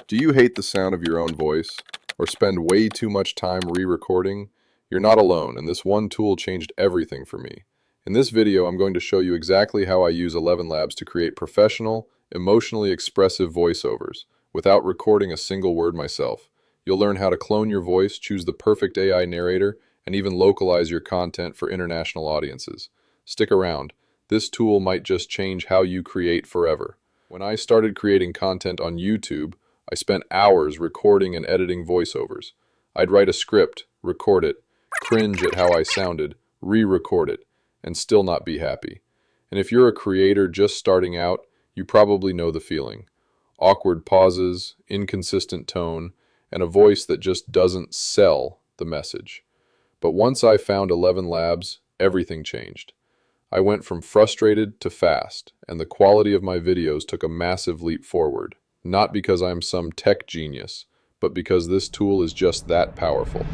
Do you hate the sound of your own voice or spend way too much time re-recording? You're not alone, and this one tool changed everything for me. In this video, I'm going to show you exactly how I use ElevenLabs to create professional, emotionally expressive voiceovers without recording a single word myself. You'll learn how to clone your voice, choose the perfect AI narrator, and even localize your content for international audiences. Stick around. This tool might just change how you create forever. When I started creating content on YouTube, I spent hours recording and editing voiceovers. I'd write a script, record it, cringe at how I sounded, re-record it, and still not be happy. And if you're a creator just starting out, you probably know the feeling. Awkward pauses, inconsistent tone, and a voice that just doesn't sell the message. But once I found ElevenLabs, everything changed. I went from frustrated to fast, and the quality of my videos took a massive leap forward. Not because I'm some tech genius, but because this tool is just that powerful.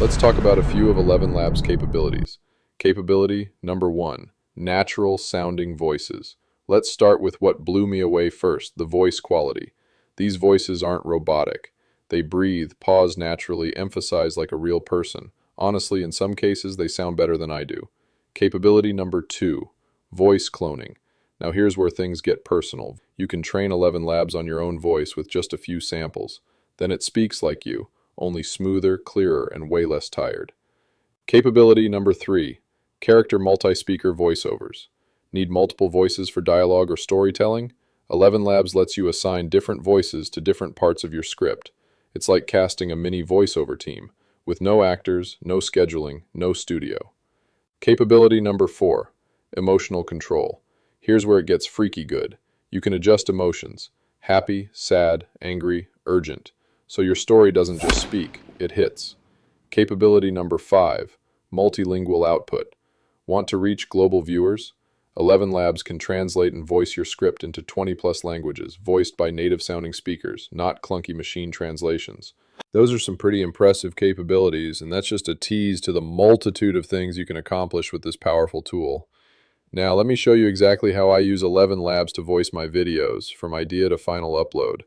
Let's talk about a few of ElevenLabs' capabilities. Capability number 1, natural sounding voices. Let's start with what blew me away first, the voice quality. These voices aren't robotic. They breathe, pause naturally, emphasize like a real person. Honestly, in some cases, they sound better than I do. Capability number 2, voice cloning. Now here's where things get personal. You can train ElevenLabs on your own voice with just a few samples. Then it speaks like you, only smoother, clearer, and way less tired. Capability number 3, character multi-speaker voiceovers. Need multiple voices for dialogue or storytelling? ElevenLabs lets you assign different voices to different parts of your script. It's like casting a mini voiceover team, with no actors, no scheduling, no studio. Capability number 4, emotional control. Here's where it gets freaky good. You can adjust emotions, happy, sad, angry, urgent, so your story doesn't just speak, it hits. Capability number 5, multilingual output. Want to reach global viewers? ElevenLabs can translate and voice your script into 20+ languages, voiced by native-sounding speakers, not clunky machine translations. Those are some pretty impressive capabilities, and that's just a tease to the multitude of things you can accomplish with this powerful tool. Now, let me show you exactly how I use ElevenLabs to voice my videos, from idea to final upload.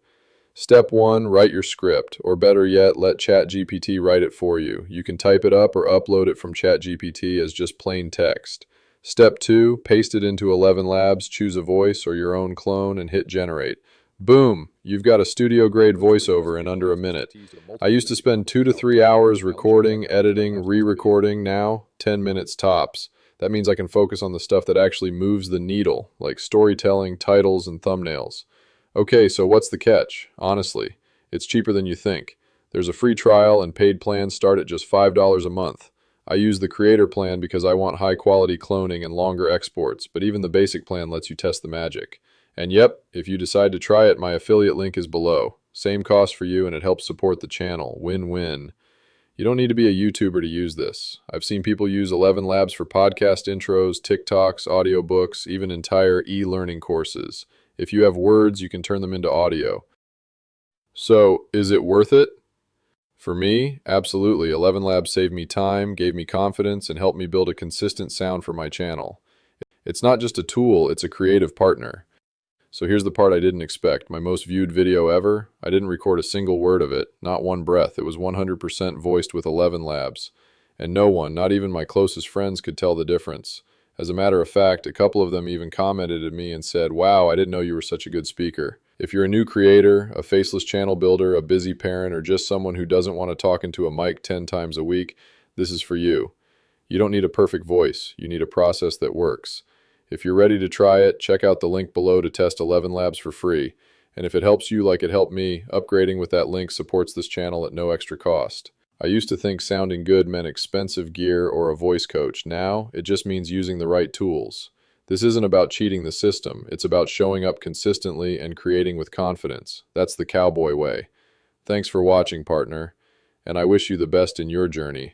Step 1, write your script, or better yet, let ChatGPT write it for you. You can type it up or upload it from ChatGPT as just plain text. Step 2, paste it into ElevenLabs, choose a voice or your own clone, and hit generate. Boom! You've got a studio-grade voiceover in under a minute. I used to spend 2 to 3 hours recording, editing, re-recording. Now, 10 minutes tops. That means I can focus on the stuff that actually moves the needle, like storytelling, titles, and thumbnails. Okay, so what's the catch? Honestly, it's cheaper than you think. There's a free trial and paid plans start at just $5 a month. I use the creator plan because I want high-quality cloning and longer exports, but even the basic plan lets you test the magic. And yep, if you decide to try it, my affiliate link is below. Same cost for you, and it helps support the channel. Win-win. You don't need to be a YouTuber to use this. I've seen people use ElevenLabs for podcast intros, TikToks, audiobooks, even entire e-learning courses. If you have words, you can turn them into audio. So, is it worth it? For me, absolutely. ElevenLabs saved me time, gave me confidence, and helped me build a consistent sound for my channel. It's not just a tool, it's a creative partner. So here's the part I didn't expect. My most viewed video ever, I didn't record a single word of it, not one breath. It was 100% voiced with ElevenLabs. And no one, not even my closest friends, could tell the difference. As a matter of fact, a couple of them even commented at me and said, "Wow, I didn't know you were such a good speaker." If you're a new creator, a faceless channel builder, a busy parent, or just someone who doesn't want to talk into a mic 10 times a week, this is for you. You don't need a perfect voice. You need a process that works. If you're ready to try it, check out the link below to test ElevenLabs for free. And if it helps you like it helped me, upgrading with that link supports this channel at no extra cost. I used to think sounding good meant expensive gear or a voice coach. Now, it just means using the right tools. This isn't about cheating the system. It's about showing up consistently and creating with confidence. That's the cowboy way. Thanks for watching, partner. And I wish you the best in your journey.